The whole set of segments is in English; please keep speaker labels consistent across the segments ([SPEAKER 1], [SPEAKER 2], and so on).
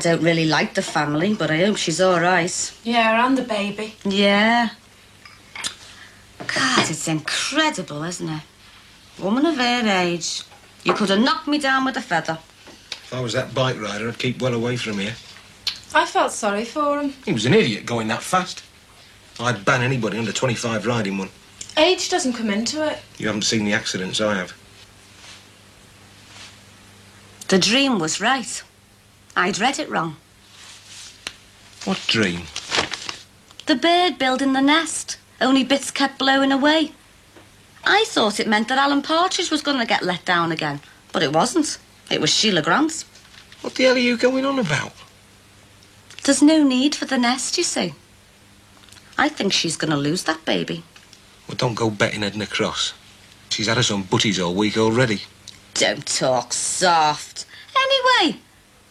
[SPEAKER 1] don't really like the family, but I hope she's all right.
[SPEAKER 2] Yeah, and the baby.
[SPEAKER 1] Yeah. God, it's incredible, isn't it? Woman of her age. You could have knocked me down with a feather.
[SPEAKER 3] If I was that bike rider, I'd keep well away from here.
[SPEAKER 2] I felt sorry for him.
[SPEAKER 3] He was an idiot going that fast. I'd ban anybody under 25 riding one.
[SPEAKER 2] Age doesn't come into it.
[SPEAKER 3] You haven't seen the accidents I have.
[SPEAKER 1] The dream was right. I'd read it wrong.
[SPEAKER 3] What dream?
[SPEAKER 1] The bird building the nest. Only bits kept blowing away. I thought it meant that Alan Partridge was going to get let down again. But it wasn't. It was Sheila Grant.
[SPEAKER 3] What the hell are you going on about?
[SPEAKER 1] There's no need for the nest, you see. I think she's going to lose that baby.
[SPEAKER 3] Well, don't go betting Edna Cross. She's had us on butties all week already.
[SPEAKER 1] Don't talk soft. Anyway,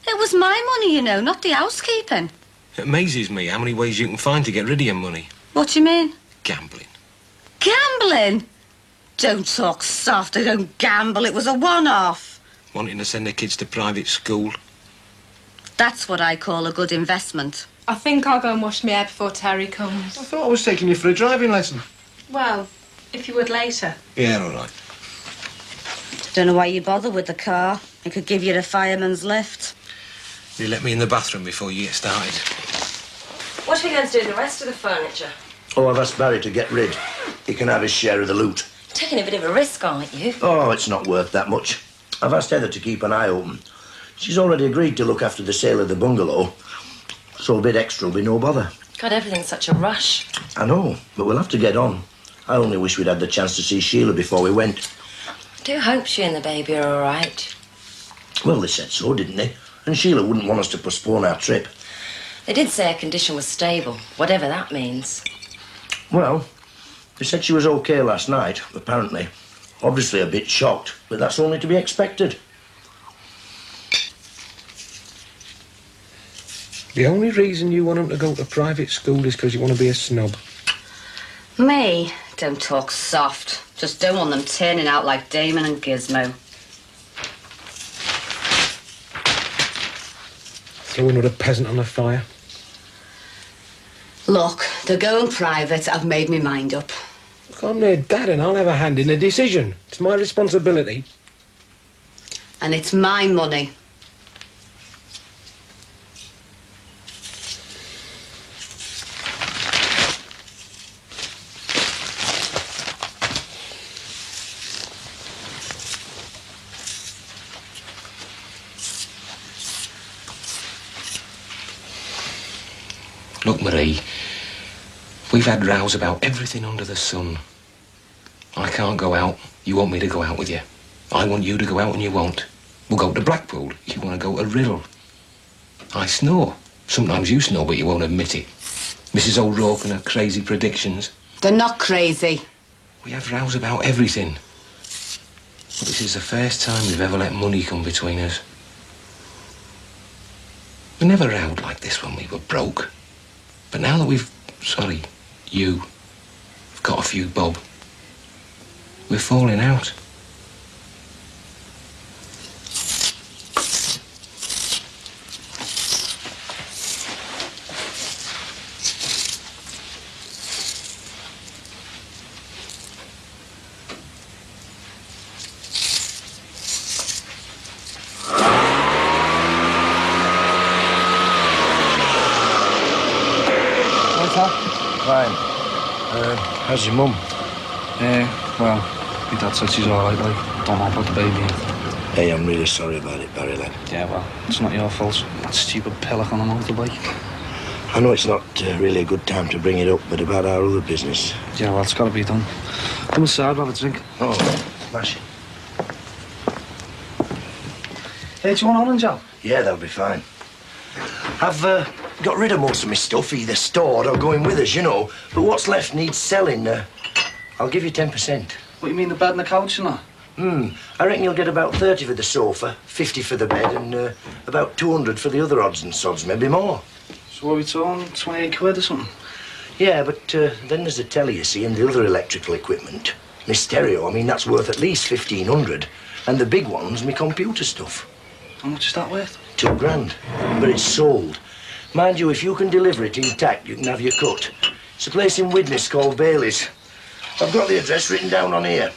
[SPEAKER 1] it was my money, you know, not the housekeeping.
[SPEAKER 3] It amazes me how many ways you can find to get rid of your money.
[SPEAKER 1] What do you mean?
[SPEAKER 3] Gambling.
[SPEAKER 1] Gambling? Don't talk soft. I don't gamble. It was a one-off.
[SPEAKER 3] Wanting to send their kids to private school.
[SPEAKER 1] That's what I call a good investment.
[SPEAKER 2] I think I'll go and wash my hair before Terry comes.
[SPEAKER 3] I thought I was taking you for a driving lesson.
[SPEAKER 2] Well, if you would later.
[SPEAKER 3] Yeah, all right.
[SPEAKER 1] Don't know why you bother with the car. It could give you the fireman's lift.
[SPEAKER 3] You let me in the bathroom before you get started.
[SPEAKER 1] What are we going to do with the rest of the furniture?
[SPEAKER 4] Oh, I've asked Barry to get rid. He can have his share of the loot.
[SPEAKER 1] Taking a bit of a risk, aren't you?
[SPEAKER 4] Oh, it's not worth that much. I've asked Heather to keep an eye open. She's already agreed to look after the sale of the bungalow, so a bit extra will be no bother.
[SPEAKER 1] God, everything's such a rush.
[SPEAKER 4] I know, but we'll have to get on. I only wish we'd had the chance to see Sheila before we went.
[SPEAKER 1] I do hope she and the baby are all right.
[SPEAKER 4] Well, they said so, didn't they? And Sheila wouldn't want us to postpone our trip.
[SPEAKER 1] They did say her condition was stable, whatever that means.
[SPEAKER 4] Well, they said she was okay last night, apparently. Obviously a bit shocked, but that's only to be expected.
[SPEAKER 3] The only reason you want them to go to private school is because you want to be a snob.
[SPEAKER 1] Me? Don't talk soft. Just don't want them turning out like Damon and Gizmo.
[SPEAKER 3] Throw another peasant on the fire.
[SPEAKER 1] Look, they're going private. I've made my mind up.
[SPEAKER 3] Look, I'm their dad and I'll have a hand in the decision. It's my responsibility.
[SPEAKER 1] And it's my money.
[SPEAKER 3] Look, Marie, we've had rows about everything under the sun. I can't go out. You want me to go out with you. I want you to go out and you won't. We'll go to Blackpool. You want to go to Riddle. I snore. Sometimes you snore, but you won't admit it. Mrs. O'Rourke and her crazy predictions.
[SPEAKER 1] They're not crazy.
[SPEAKER 3] We have rows about everything. But this is the first time we've ever let money come between us. We never rowed like this when we were broke. But now that we've you've got a few bob, we're falling out.
[SPEAKER 4] Fine. How's your mum?
[SPEAKER 5] Well, my dad said she's all right, like, don't know about the baby.
[SPEAKER 4] Hey, I'm really sorry about it, Barry, lad.
[SPEAKER 5] Yeah, well, it's not your fault. That stupid pillock on a motorbike.
[SPEAKER 4] I know it's not really a good time to bring it up, but about our other business.
[SPEAKER 5] Yeah, well, it's got to be done. Come inside, have a drink.
[SPEAKER 4] Oh, smash it.
[SPEAKER 5] Hey, do you want orange, Al?
[SPEAKER 4] Yeah, that'll be fine. I've got rid of most of my stuff, either stored or going with us, you know. But what's left needs selling. I'll give you 10%.
[SPEAKER 5] What, you mean the bed and the couch and that?
[SPEAKER 4] I reckon you'll get about 30 for the sofa, 50 for the bed, and about 200 for the other odds and sods, maybe more.
[SPEAKER 5] So what are we talking, 28 quid or something?
[SPEAKER 4] Yeah, but then there's the telly, you see, and the other electrical equipment. My stereo, I mean, that's worth at least 1,500. And the big one's my computer stuff.
[SPEAKER 5] How much is that worth?
[SPEAKER 4] £2,000. But it's sold. Mind you, if you can deliver it intact, you can have your cut. It's a place in Widnes called Bailey's. I've got the address written down on here.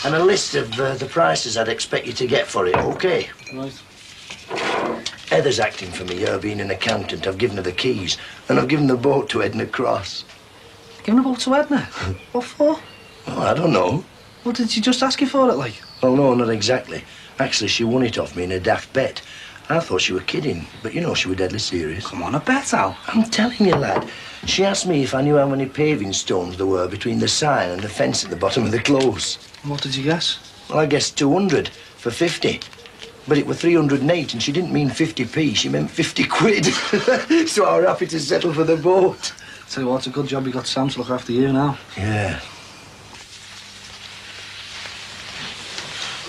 [SPEAKER 4] And a list of the prices I'd expect you to get for it, OK?
[SPEAKER 5] Right.
[SPEAKER 4] Heather's acting for me, her being an accountant. I've given her the keys. And I've given the boat to Edna Cross.
[SPEAKER 5] Giving a boat to Edna? What for?
[SPEAKER 4] Oh, I don't know.
[SPEAKER 5] Well, did she just ask you for it, like?
[SPEAKER 4] Well, no, not exactly. Actually, she won it off me in a daft bet. I thought she were kidding, but you know she were deadly serious.
[SPEAKER 5] Come on, a bet, Al.
[SPEAKER 4] I'm telling you, lad. She asked me if I knew how many paving stones there were between the sign and the fence at the bottom of the close.
[SPEAKER 5] What did you guess?
[SPEAKER 4] Well, I guessed 200 for 50. But it were 308, and she didn't mean 50p, she meant 50 quid. So I were happy to settle for the boat.
[SPEAKER 5] Tell you what, it's a good job you got Sam to look after you now.
[SPEAKER 4] Yeah.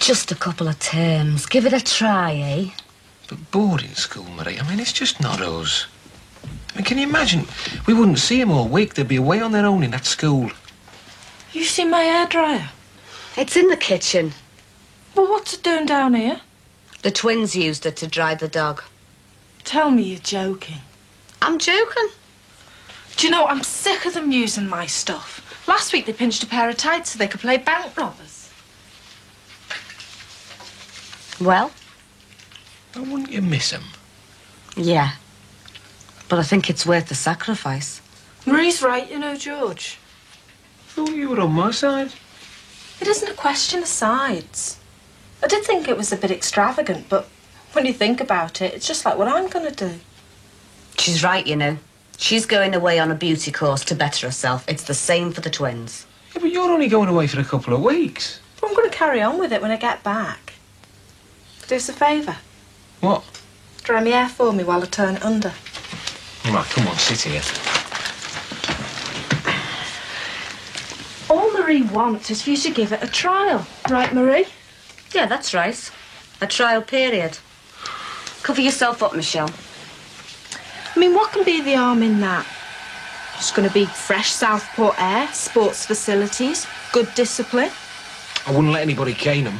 [SPEAKER 1] Just a couple of terms. Give it a try, eh?
[SPEAKER 3] But boarding school, Marie, I mean, it's just not us. I mean, can you imagine? We wouldn't see them all week. They'd be away on their own in that school.
[SPEAKER 2] You see my hairdryer?
[SPEAKER 1] It's in the kitchen.
[SPEAKER 2] Well, what's it doing down here?
[SPEAKER 1] The twins used it to dry the dog.
[SPEAKER 2] Tell me you're joking.
[SPEAKER 1] I'm joking.
[SPEAKER 2] Do you know, I'm sick of them using my stuff. Last week they pinched a pair of tights so they could play bank robbers.
[SPEAKER 1] Well?
[SPEAKER 3] But wouldn't you miss them?
[SPEAKER 1] Yeah. But I think it's worth the sacrifice.
[SPEAKER 2] Marie's right, you know, George.
[SPEAKER 3] I thought you were on my side.
[SPEAKER 2] It isn't a question of sides. I did think it was a bit extravagant, but when you think about it, it's just like what I'm going to do.
[SPEAKER 1] She's right, you know. She's going away on a beauty course to better herself. It's the same for the twins.
[SPEAKER 3] Yeah, but you're only going away for a couple of weeks.
[SPEAKER 2] But I'm going to carry on with it when I get back. Do us a favour.
[SPEAKER 3] What?
[SPEAKER 2] Dry my hair for me while I turn it under.
[SPEAKER 3] Right, come on, sit here.
[SPEAKER 2] All Marie wants is for you to give it a trial. Right, Marie?
[SPEAKER 1] Yeah, that's right. A trial period. Cover yourself up, Michelle.
[SPEAKER 2] I mean, what can be the harm in that? It's going to be fresh Southport air, sports facilities, good discipline.
[SPEAKER 3] I wouldn't let anybody cane them.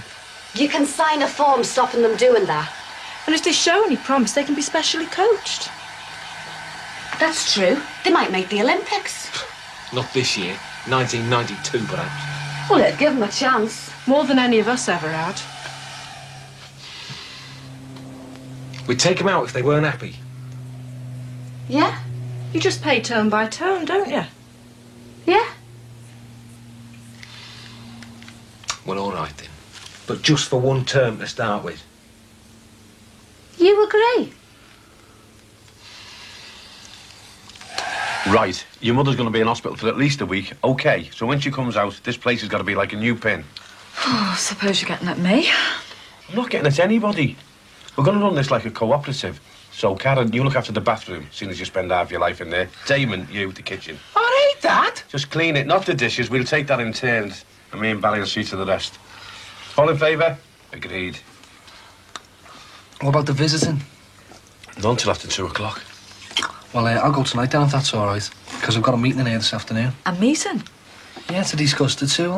[SPEAKER 1] You can sign a form stopping them doing that.
[SPEAKER 2] And if they show any promise, they can be specially coached.
[SPEAKER 1] That's true. They might make the Olympics.
[SPEAKER 3] Not this year. 1992, perhaps.
[SPEAKER 1] Well, it'd give them a chance.
[SPEAKER 2] More than any of us ever had.
[SPEAKER 3] We'd take them out if they weren't happy.
[SPEAKER 1] Yeah?
[SPEAKER 2] You just pay turn by turn, don't you?
[SPEAKER 1] Yeah?
[SPEAKER 3] Well, all right then. But just for one term to start with.
[SPEAKER 1] You agree?
[SPEAKER 6] Right, your mother's going to be in hospital for at least a week. OK, so when she comes out, this place has got to be like a new pin.
[SPEAKER 7] Oh, I suppose you're getting at me.
[SPEAKER 6] I'm not getting at anybody. We're going to run this like a cooperative. So, Karen, you look after the bathroom, seeing as you spend half your life in there. Damon, you, the kitchen.
[SPEAKER 3] I hate that.
[SPEAKER 6] Just clean it, not the dishes. We'll take that in turns. And me and Bally will see to the rest. All in favour? Agreed.
[SPEAKER 5] What about the visiting?
[SPEAKER 6] Not till after 2 o'clock.
[SPEAKER 5] Well, I'll go tonight then, if that's all right. Because I've got a meeting in here this afternoon.
[SPEAKER 7] A meeting?
[SPEAKER 5] Yeah, to discuss the two,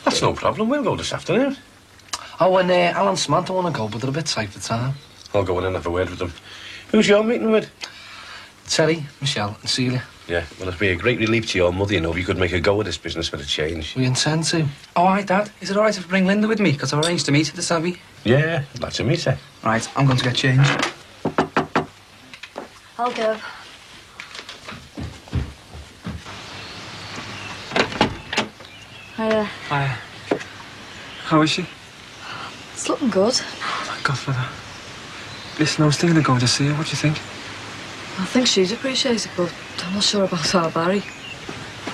[SPEAKER 6] That's no problem. We'll go this afternoon.
[SPEAKER 5] Oh, and Alan and Samantha want to go, but they're a bit tight for time.
[SPEAKER 6] I'll go in and have a word with them. Who's your meeting with?
[SPEAKER 5] Terry, Michelle and Celia.
[SPEAKER 6] Yeah, well, it'd be a great relief to your mother, you know, if you could make a go of this business for a change.
[SPEAKER 5] We intend to.
[SPEAKER 8] Oh, all right, Dad. Is it all right if I bring Linda with me? Because I arranged to meet at the Savvy.
[SPEAKER 6] Yeah, I'd like to meet her.
[SPEAKER 8] Right, I'm going to get changed.
[SPEAKER 1] I'll go. Hiya.
[SPEAKER 8] Hi. How is she?
[SPEAKER 7] It's looking good.
[SPEAKER 8] Thank God for that. Listen, I was thinking of going to see her. What do you think?
[SPEAKER 7] I think she'd appreciate it, but I'm not sure about our Barry.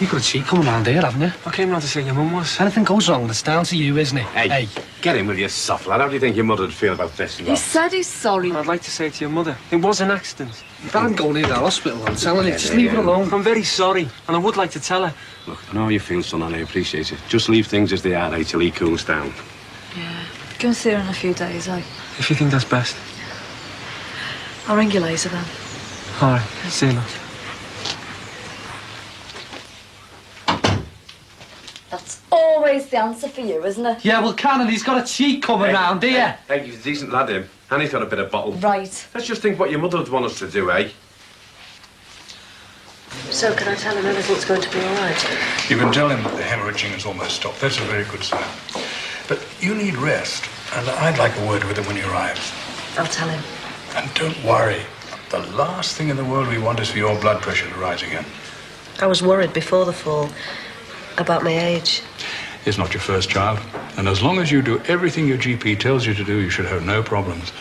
[SPEAKER 5] You've got a cheat coming round here, haven't you?
[SPEAKER 8] I came round to see your mum was.
[SPEAKER 5] If anything goes wrong, it's down to you, isn't it?
[SPEAKER 6] Hey, get in with your soft lad. How do you think your mother'd feel about this?
[SPEAKER 7] He said he's sorry.
[SPEAKER 8] I'd like to say to your mother, it was an accident.
[SPEAKER 5] I'm going into the hospital, I'm telling you. Just leave it alone.
[SPEAKER 8] I'm very sorry, and I would like to tell her.
[SPEAKER 6] Look, I know how you feel, son, and I appreciate it. Just leave things as they are, till he cools down.
[SPEAKER 7] Yeah. Go and see her in a few days,
[SPEAKER 8] If you think that's best.
[SPEAKER 7] I'll ring you later then.
[SPEAKER 8] All right, see you now.
[SPEAKER 1] That's always the answer for you, isn't it?
[SPEAKER 5] Yeah, well, Cannon, he's got a cheat coming round here.
[SPEAKER 6] Hey, he's a decent lad, him. Annie's got a bit of bottle.
[SPEAKER 9] Right.
[SPEAKER 6] Let's just think what your mother would want us to do, eh?
[SPEAKER 9] So, can I tell him everything's going to be all right?
[SPEAKER 10] You can tell him that the hemorrhaging has almost stopped. That's a very good sign. But you need rest, and I'd like a word with him when he arrives.
[SPEAKER 9] I'll tell him.
[SPEAKER 10] And don't worry. The last thing in the world we want is for your blood pressure to rise again.
[SPEAKER 9] I was worried before the fall about my age.
[SPEAKER 10] It's not your first child. And as long as you do everything your GP tells you to do, you should have no problems.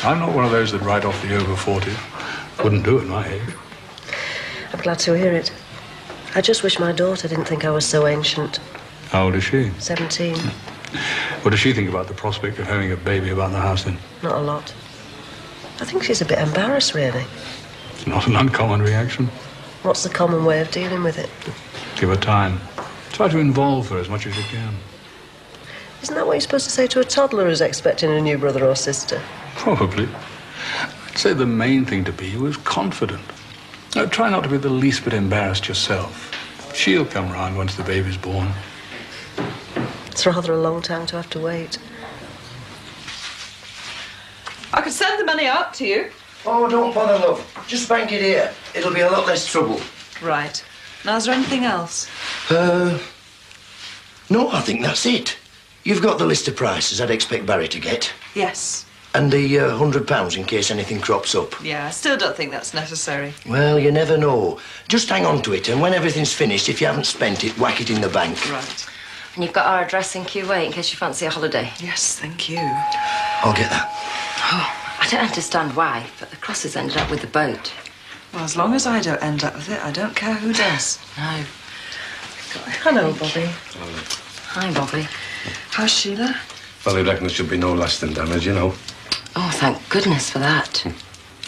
[SPEAKER 10] I'm not one of those that write off the over 40. Wouldn't do at my age.
[SPEAKER 9] I'm glad to hear it. I just wish my daughter didn't think I was so ancient.
[SPEAKER 10] How old is she?
[SPEAKER 9] 17.
[SPEAKER 10] What does she think about the prospect of having a baby about the house then?
[SPEAKER 9] Not a lot. I think she's a bit embarrassed, really.
[SPEAKER 10] It's not an uncommon reaction.
[SPEAKER 9] What's the common way of dealing with it?
[SPEAKER 10] Give her time. Try to involve her as much as you can.
[SPEAKER 9] Isn't that what you're supposed to say to a toddler who's expecting a new brother or sister?
[SPEAKER 10] Probably. I'd say the main thing to be was confident. Now, try not to be the least bit embarrassed yourself. She'll come round once the baby's born.
[SPEAKER 9] It's rather a long time to have to wait.
[SPEAKER 2] I could send the money out to you.
[SPEAKER 4] Oh, don't bother, love. Just bank it here. It'll be a lot less trouble.
[SPEAKER 2] Right. Now, is there anything else?
[SPEAKER 4] No, I think that's it. You've got the list of prices I'd expect Barry to get.
[SPEAKER 2] Yes.
[SPEAKER 4] And the £100 in case anything crops up.
[SPEAKER 2] Yeah, I still don't think that's necessary.
[SPEAKER 4] Well, you never know. Just hang on to it, and when everything's finished, if you haven't spent it, whack it in the bank.
[SPEAKER 2] Right.
[SPEAKER 7] And you've got our address in QA in case you fancy a holiday.
[SPEAKER 2] Yes, thank you.
[SPEAKER 4] I'll get that.
[SPEAKER 7] Oh, I don't understand why, but the crosses ended up with the boat.
[SPEAKER 2] Well, as long as I don't end up with it, I don't care who does.
[SPEAKER 7] No.
[SPEAKER 9] Hello, Bobby.
[SPEAKER 7] Hi, Bobby.
[SPEAKER 2] How's Sheila?
[SPEAKER 6] Well, I reckon there should be no lasting damage, you know.
[SPEAKER 7] Oh, thank goodness for that.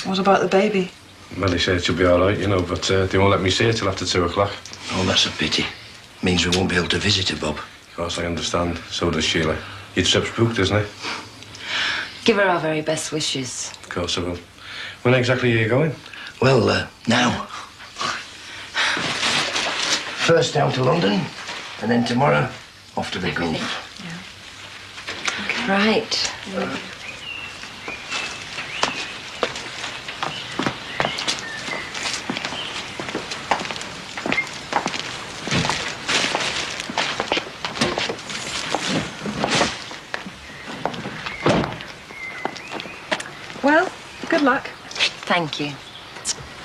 [SPEAKER 2] What about the baby?
[SPEAKER 6] Well, they say it should be all right, you know, but they won't let me see it till after 2 o'clock.
[SPEAKER 4] Oh, that's a pity. Means we won't be able to visit her, Bob.
[SPEAKER 6] Of course, I understand. So does Sheila. Your trip's booked, isn't it?
[SPEAKER 7] Give her our very best wishes.
[SPEAKER 6] Of course I will. When exactly are you going?
[SPEAKER 4] Well, now. First down to London, and then tomorrow, off to the Gulf.
[SPEAKER 7] Right.
[SPEAKER 2] Well, good luck.
[SPEAKER 7] Thank you.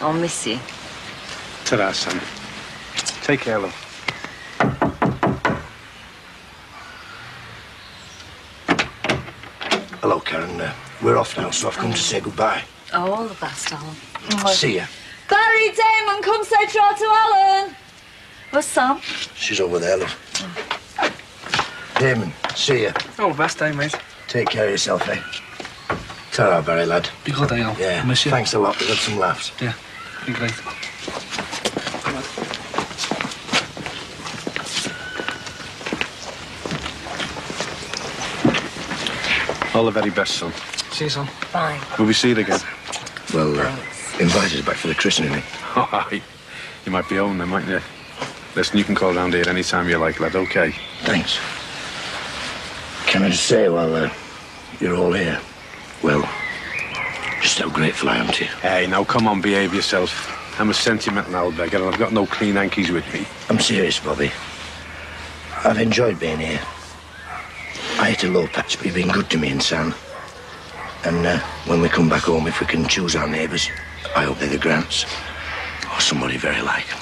[SPEAKER 7] I'll miss you.
[SPEAKER 6] Ta-ra, Sam. Take care, love.
[SPEAKER 4] Hello, Karen. We're off now, so I've come to say goodbye.
[SPEAKER 7] Oh, all the best, Alan.
[SPEAKER 4] See ya.
[SPEAKER 1] Barry, Damon, come say ciao to Alan. Where's Sam?
[SPEAKER 4] She's over there, love. Damon, see ya.
[SPEAKER 8] All the best, eh, mate?
[SPEAKER 4] Take care of yourself, eh? Ta-ra, Barry, lad.
[SPEAKER 8] Be good, eh, Al?
[SPEAKER 4] Yeah,
[SPEAKER 8] Miss you.
[SPEAKER 4] thanks a lot. We've had some laughs.
[SPEAKER 8] Yeah, be great.
[SPEAKER 6] All the very best, son.
[SPEAKER 8] See you, son.
[SPEAKER 7] Bye.
[SPEAKER 6] Will we see you again?
[SPEAKER 4] Well, invite us back for the christening, eh?
[SPEAKER 6] All right. You might be home then, mightn't you? Listen, you can call round here any time you like, lad, OK?
[SPEAKER 4] Thanks. Can I just say, while you're all here, well, just how grateful I am to you.
[SPEAKER 6] Hey, now, come on, behave yourself. I'm a sentimental old beggar and I've got no clean hankies with me.
[SPEAKER 4] I'm serious, Bobby. I've enjoyed being here. I hit a low patch, but you've been good to me and Sam. And when we come back home, if we can choose our neighbours, I hope they're the Grants or somebody very like them.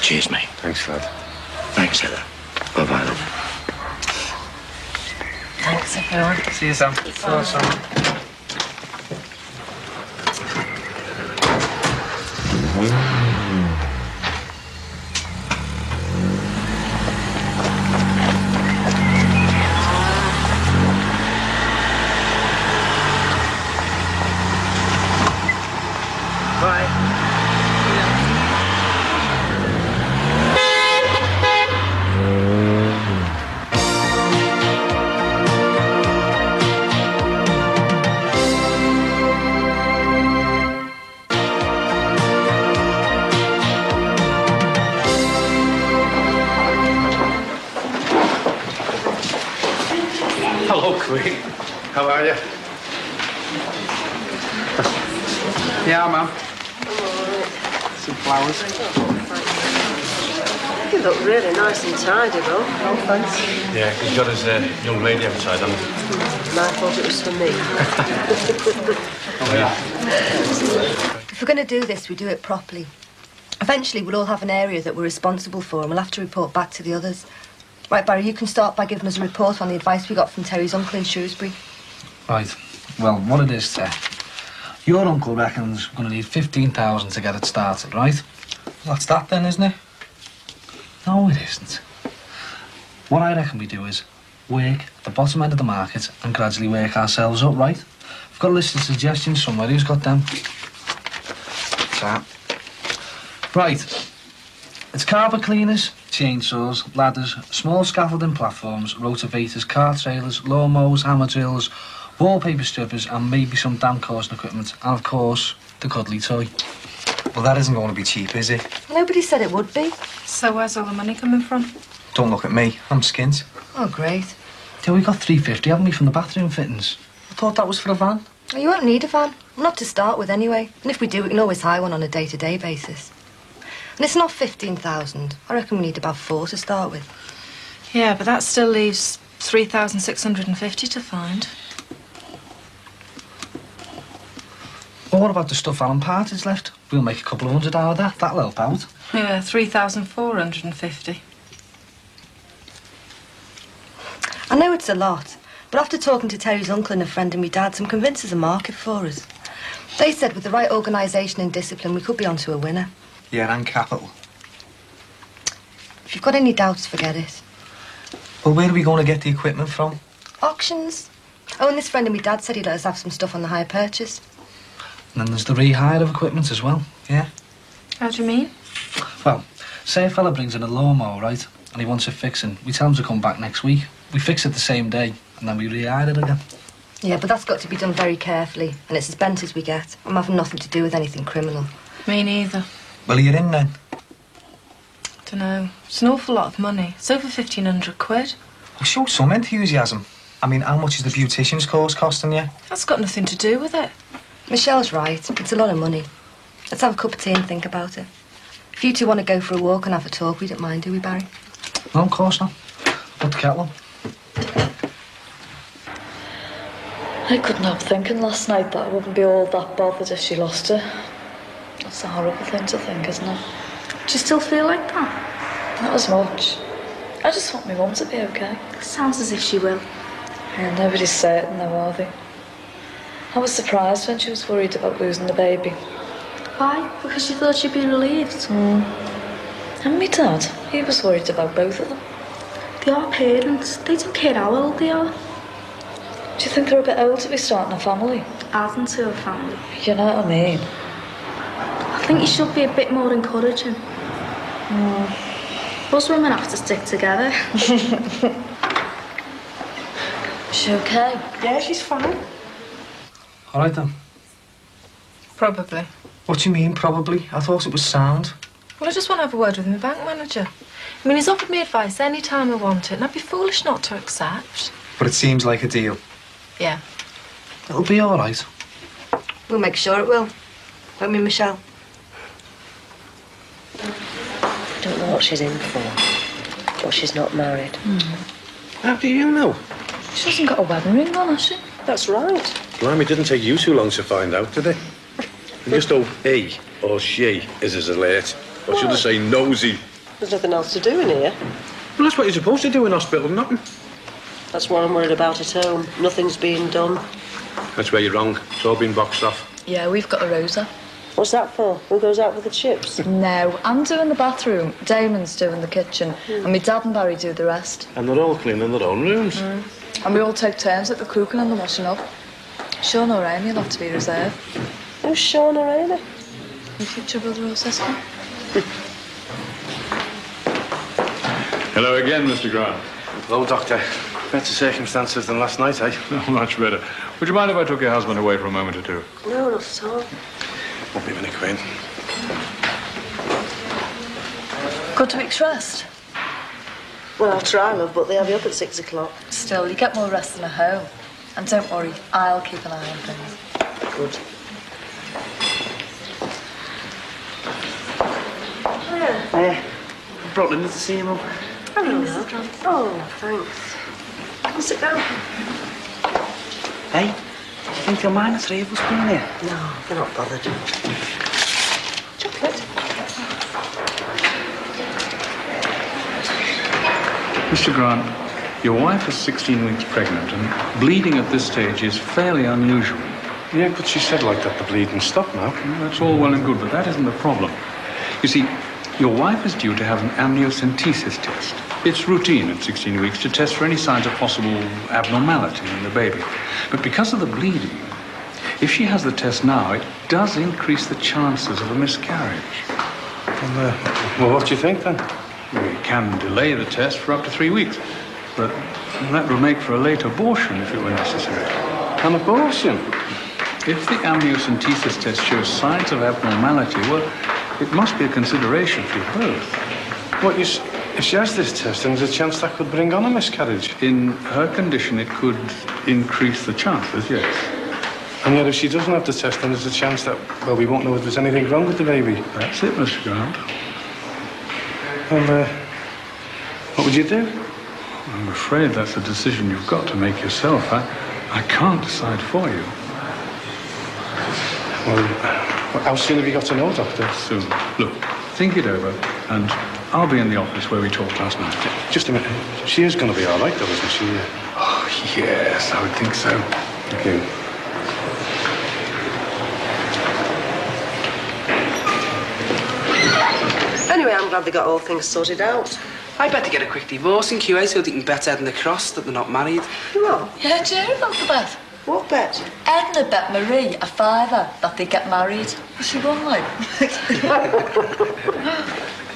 [SPEAKER 4] Cheers, mate.
[SPEAKER 6] Thanks, lad.
[SPEAKER 4] Thanks, Heather. Bye-bye, love.
[SPEAKER 7] Thanks, everyone.
[SPEAKER 8] See you, Sam. See you, Sam.
[SPEAKER 6] Hello, Queen. How are you?
[SPEAKER 5] Yeah, ma'am. Some flowers.
[SPEAKER 9] You look really nice and tidy, though.
[SPEAKER 5] Oh, thanks.
[SPEAKER 6] Yeah, he's got his young lady outside, hasn't he?
[SPEAKER 9] And I thought it was for me.
[SPEAKER 6] Oh, yeah.
[SPEAKER 11] If we're going to do this, we do it properly. Eventually, we'll all have an area that we're responsible for and we'll have to report back to the others. Right, Barry, you can start by giving us a report on the advice we got from Terry's uncle in Shrewsbury.
[SPEAKER 5] Right. Well, what it is, your uncle reckons we're going to need 15,000 to get it started, right? That's that then, isn't it? No, it isn't. What I reckon we do is work at the bottom end of the market and gradually work ourselves up, right? I've got a list of suggestions somewhere. Who's got them? Right. It's carpet cleaners, chainsaws, ladders, small scaffolding platforms, rotavators, car trailers, lawnmowers, hammer drills, wallpaper strippers, and maybe some damp causing equipment. And of course, the cuddly toy.
[SPEAKER 8] Well, that isn't going to be cheap, is it?
[SPEAKER 11] Nobody said it would be.
[SPEAKER 2] So where's all the money coming from?
[SPEAKER 8] Don't look at me. I'm skint.
[SPEAKER 11] Oh, great.
[SPEAKER 5] Yeah, we got 350, haven't we, from the bathroom fittings? I thought that was for a van.
[SPEAKER 11] Well, you won't need a van. Not to start with, anyway. And if we do, we can always hire one on a day-to-day basis. And it's not 15,000. I reckon we need about 4 to start with.
[SPEAKER 2] Yeah, but that still leaves 3,650 to find.
[SPEAKER 5] Well, what about the stuff Alan Partridge left? We'll make a couple of hundred out of that. That'll help out.
[SPEAKER 2] Yeah, 3,450.
[SPEAKER 11] I know it's a lot, but after talking to Terry's uncle and a friend and my dad's, I'm convinced there's a market for us. They said with the right organisation and discipline, we could be onto a winner.
[SPEAKER 8] Yeah, and capital.
[SPEAKER 11] If you've got any doubts, forget it.
[SPEAKER 8] Well, where are we going to get the equipment from?
[SPEAKER 11] Auctions. Oh, and this friend of my dad said he'd let us have some stuff on the hire purchase.
[SPEAKER 5] And then there's the rehire of equipment as well.
[SPEAKER 8] Yeah?
[SPEAKER 2] How do you mean?
[SPEAKER 5] Well, say a fella brings in a lawnmower, right? And he wants it fixing. We tell him to come back next week. We fix it the same day, and then we rehire it again.
[SPEAKER 11] Yeah, but that's got to be done very carefully, and it's as bent as we get. I'm having nothing to do with anything criminal.
[SPEAKER 2] Me neither.
[SPEAKER 8] Well, you're in then.
[SPEAKER 2] Dunno. It's an awful lot of money. It's over 1,500 quid.
[SPEAKER 8] Well, show some enthusiasm. I mean, how much is the beautician's course costing you?
[SPEAKER 2] That's got nothing to do with it.
[SPEAKER 11] Michelle's right. It's a lot of money. Let's have a cup of tea and think about it. If you two want to go for a walk and have a talk, we don't mind, do we, Barry?
[SPEAKER 5] No, of course not. Put the kettle on.
[SPEAKER 7] I couldn't help thinking last night that I wouldn't be all that bothered if she lost her. That's a horrible thing to think, isn't it?
[SPEAKER 1] Do you still feel like that?
[SPEAKER 7] Not as much. I just want my mum to be okay.
[SPEAKER 1] Sounds as if she will.
[SPEAKER 7] Yeah, nobody's certain though, are they? I was surprised when she was worried about losing the baby.
[SPEAKER 1] Why? Because she thought she'd be relieved.
[SPEAKER 7] And me dad, he was worried about both of them.
[SPEAKER 1] They are parents. They don't care how old they are.
[SPEAKER 7] Do you think they're a bit old to be starting a family?
[SPEAKER 1] Adding to a family.
[SPEAKER 7] You know what I mean?
[SPEAKER 1] I think you should be a bit more encouraging. Us women have to stick together.
[SPEAKER 7] Is she okay?
[SPEAKER 2] Yeah, she's fine.
[SPEAKER 5] All right, then.
[SPEAKER 2] Probably.
[SPEAKER 8] What do you mean, probably? I thought it was sound.
[SPEAKER 2] Well, I just want to have a word with my bank manager. I mean, he's offered me advice any time I want it, and I'd be foolish not to accept.
[SPEAKER 8] But it seems like a deal.
[SPEAKER 2] Yeah.
[SPEAKER 5] It'll be all right.
[SPEAKER 11] We'll make sure it will. Won't we, Michelle?
[SPEAKER 9] I don't know what she's in for, but she's not married.
[SPEAKER 6] How do you know?
[SPEAKER 7] She hasn't got a wedding ring on, has she?
[SPEAKER 9] That's right.
[SPEAKER 6] Blimey, didn't take you too long to find out, did it? You just know he or she is as alert. Or should I say nosy?
[SPEAKER 9] There's nothing else to do in here.
[SPEAKER 6] Well, that's what you're supposed to do in hospital, nothing.
[SPEAKER 9] That's what I'm worried about at home. Nothing's being done.
[SPEAKER 6] That's where you're wrong. It's all been boxed off.
[SPEAKER 7] Yeah, we've got a Rosa.
[SPEAKER 9] What's that for? Who goes out with the chips?
[SPEAKER 7] No, I'm doing the bathroom, Damon's doing the kitchen, and my dad and Barry do the rest.
[SPEAKER 6] And they're all cleaning their own rooms.
[SPEAKER 7] And we all take turns at the cooking and the washing up. Sean or Amy will have to be reserved.
[SPEAKER 9] Who's Sean or Amy?
[SPEAKER 7] Your future brother or sister.
[SPEAKER 10] Hello again, Mr. Grant.
[SPEAKER 6] Hello, Doctor. Better circumstances than last night, eh?
[SPEAKER 10] Oh, much better. Would you mind if I took your husband away for a moment or two?
[SPEAKER 9] No, not at all.
[SPEAKER 6] Won't be a minute, Queen.
[SPEAKER 7] Got 2 weeks rest?
[SPEAKER 9] Well, I'll try, love, but they have you up at 6 o'clock.
[SPEAKER 7] Still, you get more rest than at home. And don't worry, I'll keep an eye on things.
[SPEAKER 9] Good.
[SPEAKER 12] Brought Linda to see you, Mum.
[SPEAKER 9] Hello, Mrs. Oh, thanks. Sit down.
[SPEAKER 12] Hey, do you think they'll mind the three of us being here?
[SPEAKER 9] No, they're not bothered. Chocolate?
[SPEAKER 10] Mr. Grant, your wife is 16 weeks pregnant, and bleeding at this stage is fairly unusual.
[SPEAKER 6] Yeah, but she said like that the bleeding stopped now.
[SPEAKER 10] That's all well and good, but that isn't the problem. You see, your wife is due to have an amniocentesis test. It's routine at 16 weeks to test for any signs of possible abnormality in the baby. But because of the bleeding, if she has the test now, it does increase the chances of a miscarriage.
[SPEAKER 6] Well, what do you think then?
[SPEAKER 10] We can delay the test for up to 3 weeks, but that would make for a late abortion if it were necessary.
[SPEAKER 6] An abortion?
[SPEAKER 10] If the amniocentesis test shows signs of abnormality, well, it must be a consideration for you both.
[SPEAKER 6] What, if she has this test, then there's a chance that could bring on a miscarriage?
[SPEAKER 10] In her condition, it could increase the chances, yes.
[SPEAKER 6] And yet, if she doesn't have the test, then there's a chance that, well, we won't know if there's anything wrong with the baby.
[SPEAKER 10] That's it, Mr. Grant.
[SPEAKER 6] Well, what would you do?
[SPEAKER 10] I'm afraid that's a decision you've got to make yourself. I can't decide for you.
[SPEAKER 6] Well, how soon have you got to know, Doctor?
[SPEAKER 10] Soon. Look, think it over, and I'll be in the office where we talked last night.
[SPEAKER 6] Just a minute. She is going to be all right, though, isn't she?
[SPEAKER 10] Oh, yes, I would think so.
[SPEAKER 6] Thank you.
[SPEAKER 9] Anyway, I'm glad they got all things sorted out.
[SPEAKER 12] I bet they get a quick divorce in QA so they can bet Ed and the Cross that they're not married.
[SPEAKER 9] What?
[SPEAKER 7] Yeah, do you hear about the bet?
[SPEAKER 9] What bet?
[SPEAKER 7] Edna bet Marie a fiver that they get married. She won, like.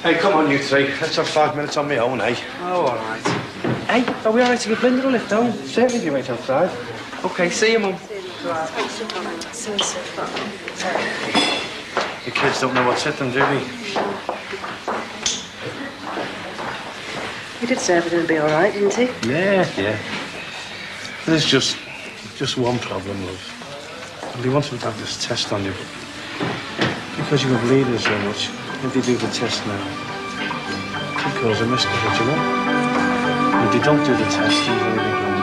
[SPEAKER 6] Hey, come on, you three. Let's have 5 minutes on my own, eh?
[SPEAKER 12] Oh, all right.
[SPEAKER 6] Hey, are we all right to give Linda a lift home? Certainly if you wait outside.
[SPEAKER 12] OK, see you, Mum.
[SPEAKER 9] Thanks for coming.
[SPEAKER 6] The kids don't know what's hit them, do they?
[SPEAKER 9] He did say everything would be all right, didn't he?
[SPEAKER 6] Yeah. There's just one problem, love. Well, he wanted to have this test on you, but because you were bleeding so much, if they do the test now, it could cause a miscarriage, you know? If they don't do the test, there's anything wrong